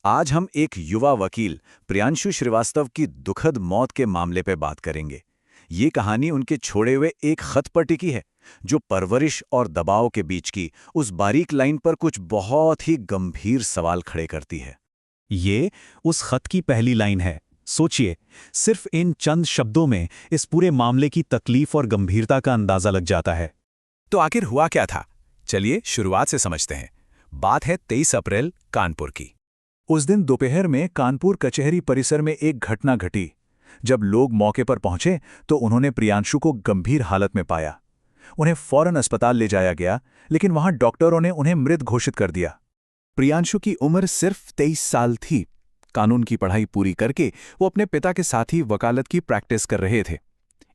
आज हम एक युवा वकील प्रियांशु श्रीवास्तव की दुखद मौत के मामले पर बात करेंगे। ये कहानी उनके छोड़े हुए एक खत पर टिकी है, जो परवरिश और दबाव के बीच की उस बारीक लाइन पर कुछ बहुत ही गंभीर सवाल खड़े करती है। ये उस खत की पहली लाइन है। सोचिए, सिर्फ इन चंद शब्दों में इस पूरे मामले की तकलीफ और गंभीरता का अंदाजा लग जाता है। तो आखिर हुआ क्या था? चलिए शुरुआत से समझते हैं। बात है 23 अप्रैल कानपुर की। उस दिन दोपहर में कानपुर कचहरी परिसर में एक घटना घटी। जब लोग मौके पर पहुंचे तो उन्होंने प्रियांशु को गंभीर हालत में पाया। उन्हें फौरन अस्पताल ले जाया गया, लेकिन वहां डॉक्टरों ने उन्हें मृत घोषित कर दिया। प्रियांशु की उम्र सिर्फ 23 साल थी। कानून की पढ़ाई पूरी करके वो अपने पिता के साथ ही वकालत की प्रैक्टिस कर रहे थे।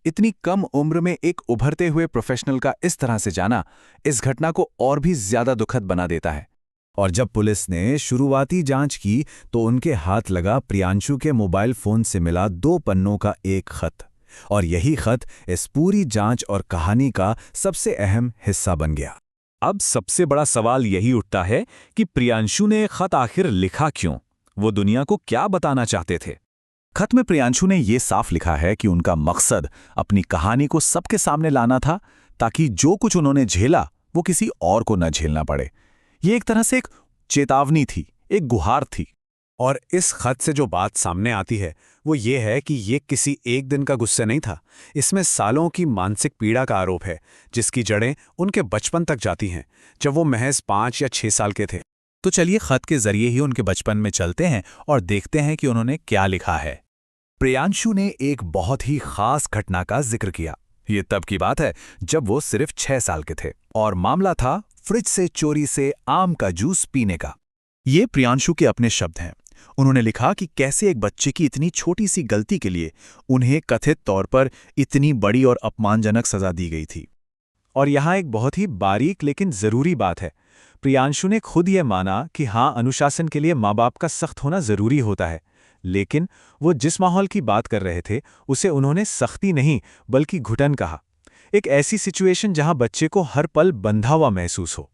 इतनी कम उम्र में एक उभरते हुए प्रोफेशनल का इस तरह से जाना इस घटना को और भी ज्यादा दुखद बना देता है। और जब पुलिस ने शुरुआती जांच की तो उनके हाथ लगा प्रियांशु के मोबाइल फोन से मिला 2 पन्नों का एक खत, और यही खत इस पूरी जांच और कहानी का सबसे अहम हिस्सा बन गया। अब सबसे बड़ा सवाल यही उठता है कि प्रियांशु ने खत आखिर लिखा क्यों? वो दुनिया को क्या बताना चाहते थे? खत में प्रियांशु ने ये साफ लिखा है कि उनका मकसद अपनी कहानी को सबके सामने लाना था, ताकि जो कुछ उन्होंने झेला वो किसी और को न झेलना पड़े। ये एक तरह से एक चेतावनी थी, एक गुहार थी। और इस खत से जो बात सामने आती है वो ये है कि ये किसी एक दिन का गुस्सा नहीं था। इसमें सालों की मानसिक पीड़ा का आरोप है, जिसकी जड़ें उनके बचपन तक जाती हैं, जब वो महज 5 या 6 साल के थे। तो चलिए खत के जरिए ही उनके बचपन में चलते हैं और देखते हैं कि उन्होंने क्या लिखा है। प्रियांशु ने एक बहुत ही खास घटना का जिक्र किया। ये तब की बात है जब वो सिर्फ 6 साल के थे, और मामला था फ्रिज से चोरी से आम का जूस पीने का। ये प्रियांशु के अपने शब्द हैं। उन्होंने लिखा कि कैसे एक बच्चे की इतनी छोटी सी गलती के लिए उन्हें कथित तौर पर इतनी बड़ी और अपमानजनक सजा दी गई थी। और यहाँ एक बहुत ही बारीक लेकिन जरूरी बात है। प्रियांशु ने खुद यह माना कि हाँ, अनुशासन के लिए माँ बाप का सख्त होना जरूरी होता है, लेकिन वो जिस माहौल की बात कर रहे थे उसे उन्होंने सख्ती नहीं बल्कि घुटन कहा। एक ऐसी सिचुएशन जहां बच्चे को हर पल बंधा हुआ महसूस हो।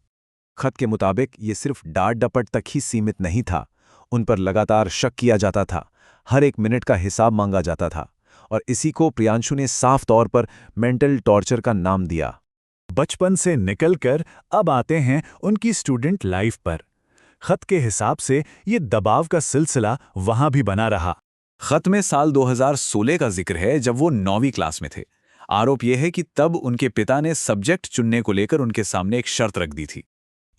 खत के मुताबिक ये सिर्फ डांट डपट तक ही सीमित नहीं था। उन पर लगातार शक किया जाता था, हर एक मिनट का हिसाब मांगा जाता था, और इसी को प्रियांशु ने साफ तौर पर मेंटल टॉर्चर का नाम दिया। बचपन से निकलकर अब आते हैं उनकी स्टूडेंट लाइफ पर। खत के हिसाब से ये दबाव का सिलसिला वहां भी बना रहा। खत में साल 2016 का जिक्र है, जब वो 9वीं क्लास में थे। आरोप यह है कि तब उनके पिता ने सब्जेक्ट चुनने को लेकर उनके सामने एक शर्त रख दी थी।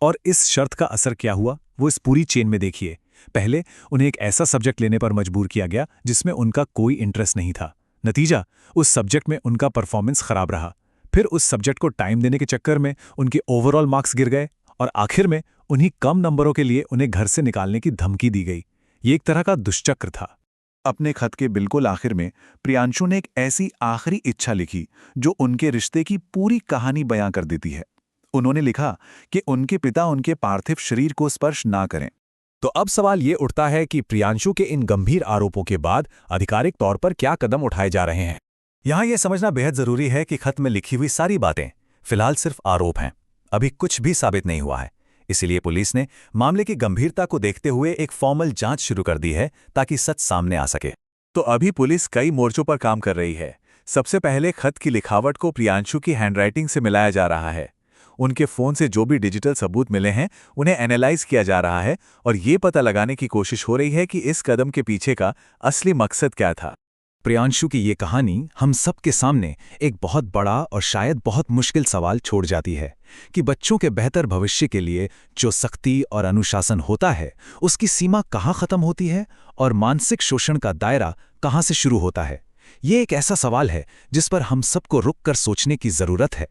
और इस शर्त का असर क्या हुआ, वो इस पूरी चेन में देखिए। पहले उन्हें एक ऐसा सब्जेक्ट लेने पर मजबूर किया गया जिसमें उनका कोई इंटरेस्ट नहीं था। नतीजा, उस सब्जेक्ट में उनका परफॉर्मेंस खराब रहा। फिर उस सब्जेक्ट को टाइम देने के चक्कर में उनके ओवरऑल मार्क्स गिर गए, और आखिर में उन्हीं कम नंबरों के लिए उन्हें घर से निकालने की धमकी दी गई। ये एक तरह का दुष्चक्र था। अपने खत के बिल्कुल आखिर में प्रियांशु ने एक ऐसी आखिरी इच्छा लिखी जो उनके रिश्ते की पूरी कहानी बयां कर देती है। उन्होंने लिखा कि उनके पिता उनके पार्थिव शरीर को स्पर्श ना करें। तो अब सवाल ये उठता है कि प्रियांशु के इन गंभीर आरोपों के बाद आधिकारिक तौर पर क्या कदम उठाए जा रहे हैं। यहाँ यह समझना बेहद जरूरी है कि खत में लिखी हुई सारी बातें फिलहाल सिर्फ आरोप हैं, अभी कुछ भी साबित नहीं हुआ है। इसीलिए पुलिस ने मामले की गंभीरता को देखते हुए एक फॉर्मल जांच शुरू कर दी है, ताकि सच सामने आ सके। तो अभी पुलिस कई मोर्चों पर काम कर रही है। सबसे पहले खत की लिखावट को प्रियांशु की हैंडराइटिंग से मिलाया जा रहा है। उनके फोन से जो भी डिजिटल सबूत मिले हैं उन्हें एनालाइज किया जा रहा है, और ये पता लगाने की कोशिश हो रही है कि इस कदम के पीछे का असली मकसद क्या था। प्रियांशु की ये कहानी हम सबके सामने एक बहुत बड़ा और शायद बहुत मुश्किल सवाल छोड़ जाती है कि बच्चों के बेहतर भविष्य के लिए जो सख्ती और अनुशासन होता है, उसकी सीमा कहाँ खत्म होती है और मानसिक शोषण का दायरा कहाँ से शुरू होता है। ये एक ऐसा सवाल है जिस पर हम सबको रुक कर सोचने की जरूरत है।